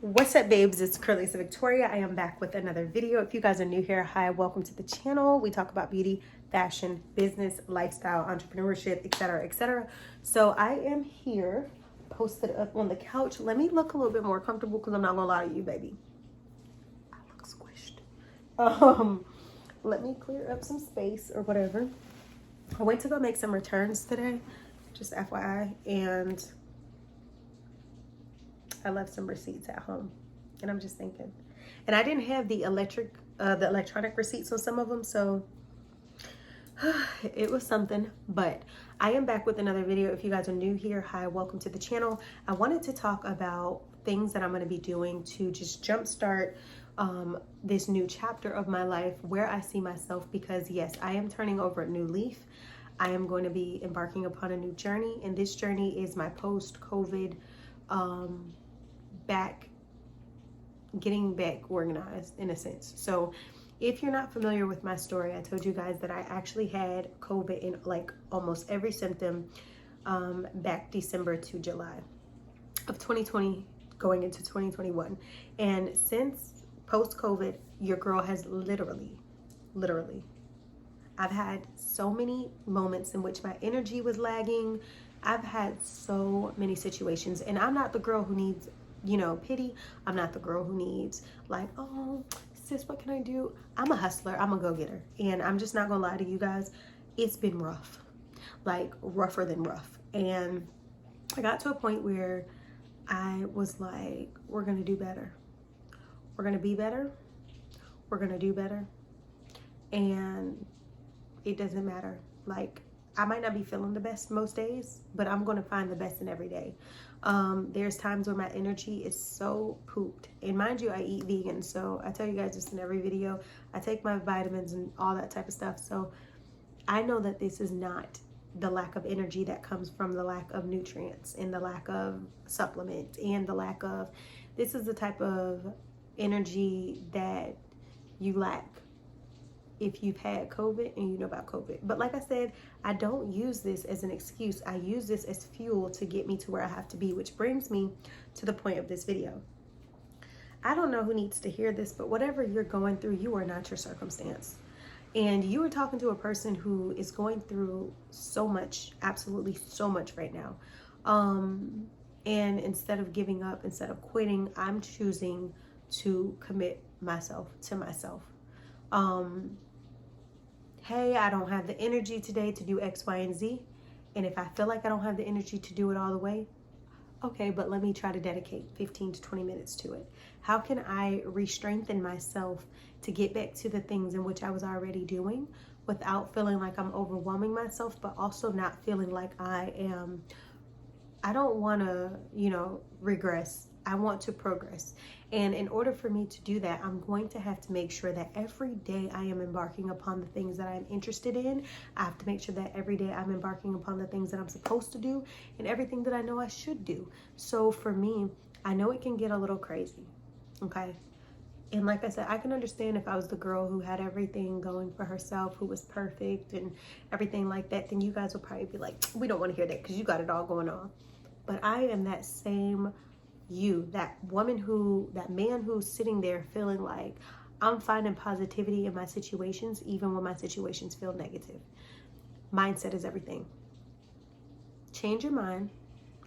What's up, babes? It's Curly's Victoria. I am back with another video. If you guys are new here, hi, welcome to the channel. We talk about beauty, fashion, business, lifestyle, entrepreneurship, etc., etc. So I am here, posted up on the couch. Let me look a little bit more comfortable because I'm not gonna lie to you, baby. I look squished. Let me clear up some space or whatever. I went to go make some returns today, just FYI, and I left some receipts at home, and I'm just thinking. And I didn't have the electronic receipts on some of them, so it was something. But I am back with another video. If you guys are new here, hi, welcome to the channel. I wanted to talk about things that I'm going to be doing to just jumpstart this new chapter of my life, where I see myself, because yes, I am turning over a new leaf. I am going to be embarking upon a new journey, and this journey is my post-COVID getting back organized, in a sense. So if you're not familiar with my story, I told you guys that I actually had COVID in like almost every symptom back December to July of 2020 going into 2021. And since post-COVID, your girl has literally I've had so many moments in which my energy was lagging. I've had so many situations, and I'm not the girl who needs, pity. I'm not the girl who needs like, oh, sis, what can I do? I'm a hustler. I'm a go-getter. And I'm just not gonna lie to you guys. It's been rough, like rougher than rough. And I got to a point where I was like, we're gonna do better. We're gonna be better. We're gonna do better. And it doesn't matter. Like, I might not be feeling the best most days, but I'm going to find the best in every day. There's times where my energy is so pooped. And mind you, I eat vegan, so I tell you guys this in every video. I take my vitamins and all that type of stuff. So I know that this is not the lack of energy that comes from the lack of nutrients and the lack of supplements and the lack of, this is the type of energy that you lack if you've had COVID and you know about COVID. But like I said, I don't use this as an excuse. I use this as fuel to get me to where I have to be, which brings me to the point of this video. I don't know who needs to hear this, but whatever you're going through, you are not your circumstance. And you are talking to a person who is going through so much, absolutely so much right now. And instead of giving up, instead of quitting, I'm choosing to commit myself to myself. Hey, I don't have the energy today to do X, Y, and Z. And if I feel like I don't have the energy to do it all the way, okay, but let me try to dedicate 15 to 20 minutes to it. How can I re-strengthen myself to get back to the things in which I was already doing without feeling like I'm overwhelming myself, but also not feeling like I don't want to, regress. I want to progress. And in order for me to do that, I'm going to have to make sure that every day I am embarking upon the things that I'm interested in. I have to make sure that every day I'm embarking upon the things that I'm supposed to do and everything that I know I should do. So for me, I know it can get a little crazy, okay? And like I said, I can understand if I was the girl who had everything going for herself, who was perfect and everything like that, then you guys will probably be like, we don't want to hear that because you got it all going on. But I am that same you, that man who's sitting there feeling like I'm finding positivity in my situations, even when my situations feel negative. Mindset is everything. Change your mind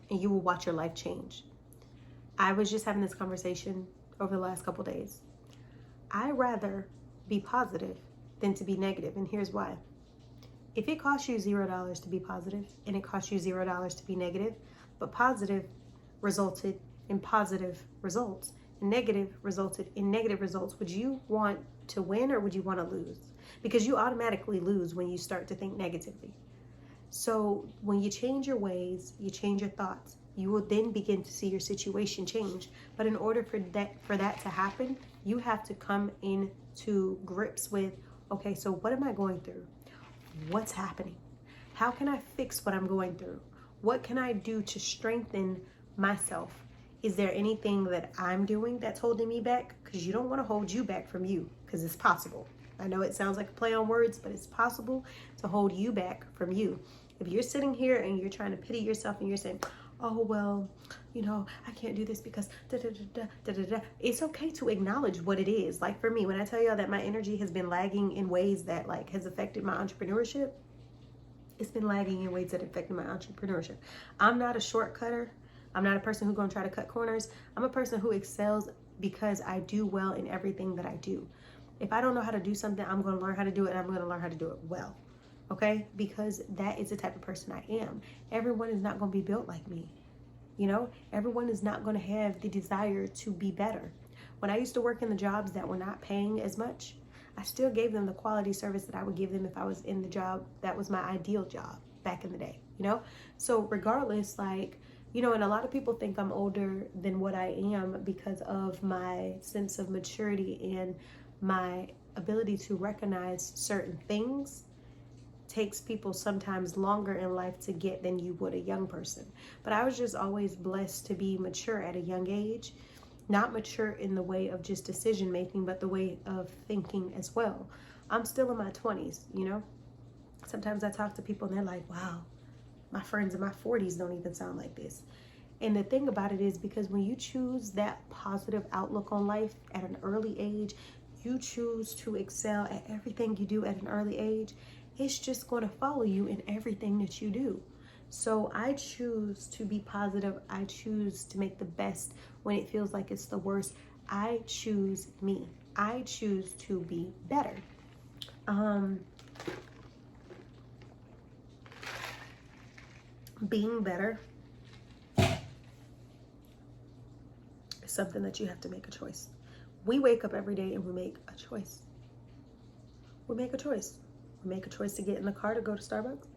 and you will watch your life change. I was just having this conversation over the last couple days. I'd rather be positive than to be negative, and here's why. If it costs you $0 to be positive and it costs you $0 to be negative, but positive resulted in positive results and negative resulted in negative results, would you want to win or would you want to lose? Because you automatically lose when you start to think negatively. So when you change your ways, you change your thoughts, you will then begin to see your situation change. But in order for that to happen, you have to come into grips with, okay, so what am I going through? What's happening? How can I fix what I'm going through? What can I do to strengthen myself? Is there anything that I'm doing that's holding me back? Because you don't want to hold you back from you, because it's possible. I know it sounds like a play on words, but it's possible to hold you back from you. If you're sitting here and you're trying to pity yourself and you're saying, oh, well, I can't do this because da da da da da da. It's okay to acknowledge what it is. Like for me, when I tell y'all that my energy has been lagging in ways that like has affected my entrepreneurship, it's been lagging in ways that affected my entrepreneurship. I'm not a shortcutter. I'm not a person who's going to try to cut corners. I'm a person who excels because I do well in everything that I do. If I don't know how to do something, I'm going to learn how to do it, and I'm going to learn how to do it well. Okay? Because that is the type of person I am. Everyone is not going to be built like me. Everyone is not going to have the desire to be better. When I used to work in the jobs that were not paying as much, I still gave them the quality service that I would give them if I was in the job that was my ideal job back in the day, So regardless, like, and a lot of people think I'm older than what I am because of my sense of maturity and my ability to recognize certain things takes people sometimes longer in life to get than you would a young person. But I was just always blessed to be mature at a young age. Not mature in the way of just decision making, but the way of thinking as well. I'm still in my 20s, Sometimes I talk to people and they're like, wow, my friends in my 40s don't even sound like this. And the thing about it is because when you choose that positive outlook on life at an early age, you choose to excel at everything you do at an early age, it's just going to follow you in everything that you do. So I choose to be positive. I choose to make the best when it feels like it's the worst. I choose me. I choose to be better. Being better is something that you have to make a choice. We wake up every day and we make a choice. We make a choice. We make a choice to get in the car to go to Starbucks.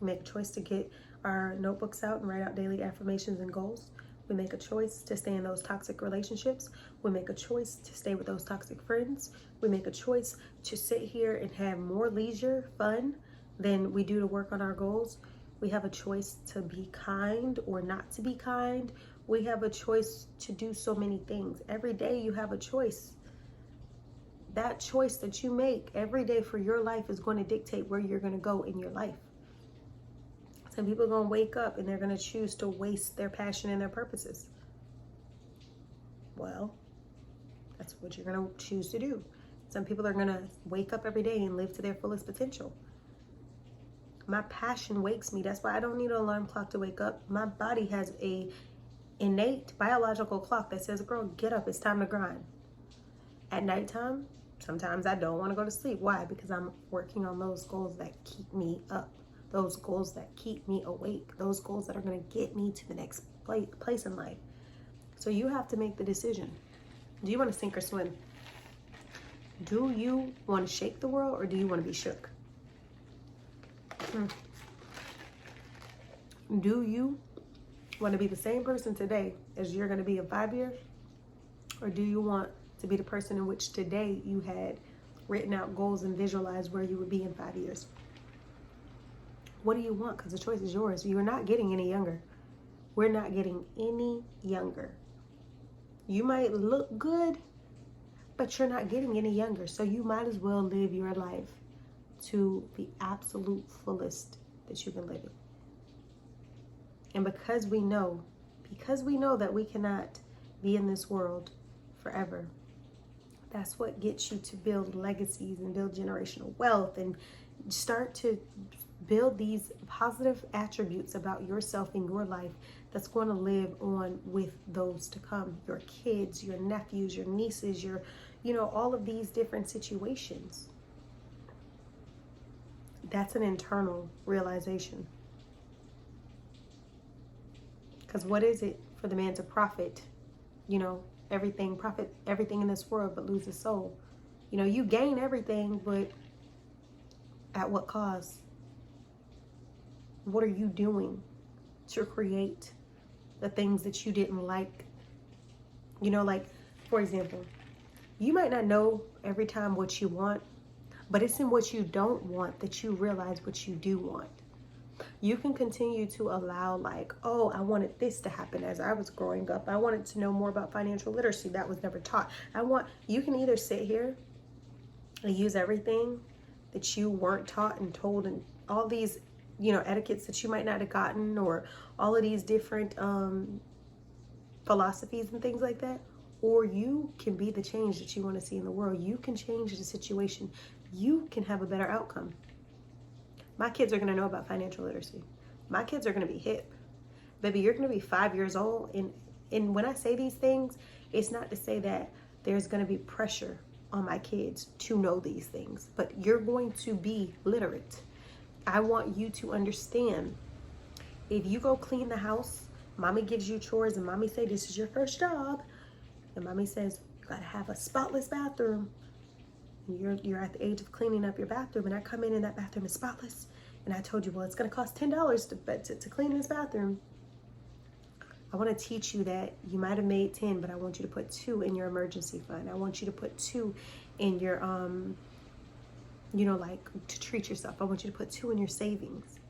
We make a choice to get our notebooks out and write out daily affirmations and goals. We make a choice to stay in those toxic relationships. We make a choice to stay with those toxic friends. We make a choice to sit here and have more leisure, fun, than we do to work on our goals. We have a choice to be kind or not to be kind. We have a choice to do so many things. Every day you have a choice. That choice that you make every day for your life is going to dictate where you're going to go in your life. Some people are going to wake up and they're going to choose to waste their passion and their purposes. Well, that's what you're going to choose to do. Some people are going to wake up every day and live to their fullest potential. My passion wakes me. That's why I don't need an alarm clock to wake up. My body has a innate biological clock that says, girl, get up. It's time to grind. At nighttime, sometimes I don't want to go to sleep. Why? Because I'm working on those goals that keep me up. Those goals that keep me awake. Those goals that are going to get me to the next place in life. So you have to make the decision. Do you want to sink or swim? Do you want to shake the world or do you want to be shook? Do you want to be the same person today as you're going to be in 5 years? Or do you want to be the person in which today you had written out goals and visualized where you would be in 5 years? What do you want? Because the choice is yours. You're not getting any younger. We're not getting any younger. You might look good, but you're not getting any younger. So you might as well live your life to the absolute fullest that you can live it. And because we know that we cannot be in this world forever, that's what gets you to build legacies and build generational wealth and start to build these positive attributes about yourself in your life that's going to live on with those to come. Your kids, your nephews, your nieces, your, all of these different situations. That's an internal realization. Because what is it for the man to profit, everything in this world but lose his soul? You gain everything, but at what cost? What are you doing to create the things that you didn't like? Like, for example, you might not know every time what you want, but it's in what you don't want that you realize what you do want. You can continue to allow I wanted this to happen as I was growing up. I wanted to know more about financial literacy. That was never taught. You can either sit here and use everything that you weren't taught and told and all these etiquettes that you might not have gotten, or all of these different philosophies and things like that. Or you can be the change that you want to see in the world. You can change the situation. You can have a better outcome. My kids are going to know about financial literacy. My kids are going to be hip. Baby, you're going to be 5 years old. And when I say these things, it's not to say that there's going to be pressure on my kids to know these things, but you're going to be literate. I want you to understand, if you go clean the house, mommy gives you chores and mommy say, this is your first job. And mommy says, you got to have a spotless bathroom. And you're at the age of cleaning up your bathroom, and I come in and that bathroom is spotless. And I told you, well, it's going to cost $10 to clean this bathroom. I want to teach you that you might have made 10, but I want you to put 2 in your emergency fund. I want you to put 2 in your, like to treat yourself. I want you to put 2 in your savings.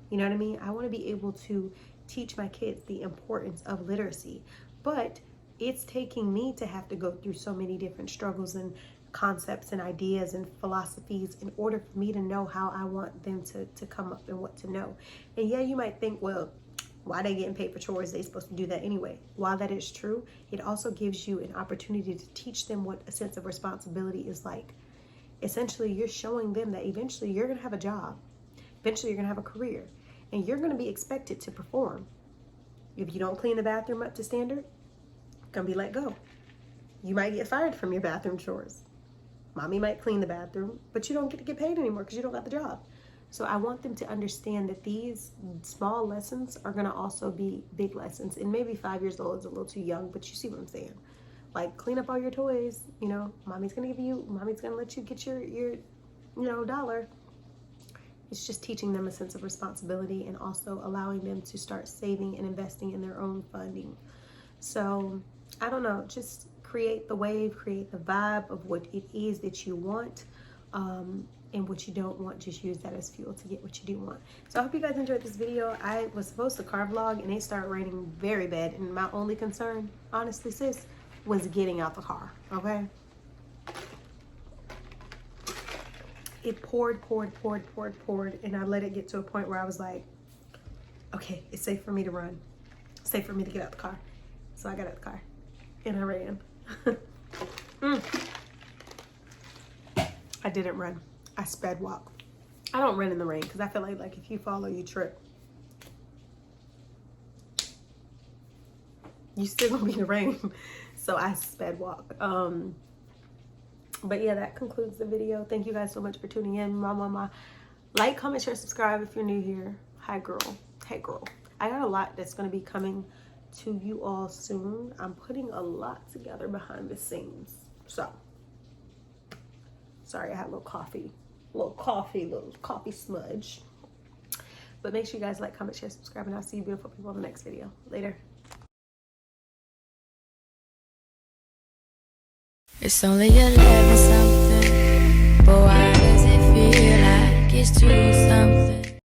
You know what I mean? I want to be able to teach my kids the importance of literacy, but it's taking me to have to go through so many different struggles and concepts and ideas and philosophies in order for me to know how I want them to come up and what to know. And yeah, you might think, well, why they getting paid for chores? They supposed to do that anyway. While that is true, it also gives you an opportunity to teach them what a sense of responsibility is like. Essentially, you're showing them that eventually you're going to have a job. Eventually, you're going to have a career. And you're going to be expected to perform. If you don't clean the bathroom up to standard, you're going to be let go. You might get fired from your bathroom chores. Mommy might clean the bathroom, but you don't get to get paid anymore because you don't got the job. So I want them to understand that these small lessons are going to also be big lessons. And maybe 5 years old is a little too young, but you see what I'm saying. Like, clean up all your toys. Mommy's going to let you get your dollar. It's just teaching them a sense of responsibility and also allowing them to start saving and investing in their own funding. So I don't know, just create the wave, create the vibe of what it is that you want. And what you don't want, just use that as fuel to get what you do want. So I hope you guys enjoyed this video. I was supposed to car vlog and it started raining very bad. And my only concern, honestly, sis, was getting out the car, okay? It poured. And I let it get to a point where I was like, okay, it's safe for me to run. It's safe for me to get out the car. So I got out the car and I ran. I didn't run. I sped walk. I don't run in the rain because I feel like if you follow, you trip. You still gonna be in the rain. So I sped walk. But yeah, that concludes the video. Thank you guys so much for tuning in. Mama. Like, comment, share, subscribe if you're new here. Hi girl. Hey girl. I got a lot that's gonna be coming to you all soon. I'm putting a lot together behind the scenes. So sorry, I had a little coffee smudge. But make sure you guys like, comment, share, subscribe, and I'll see you beautiful people in the next video. Later. It's only 11 something, but why does it feel like it's 2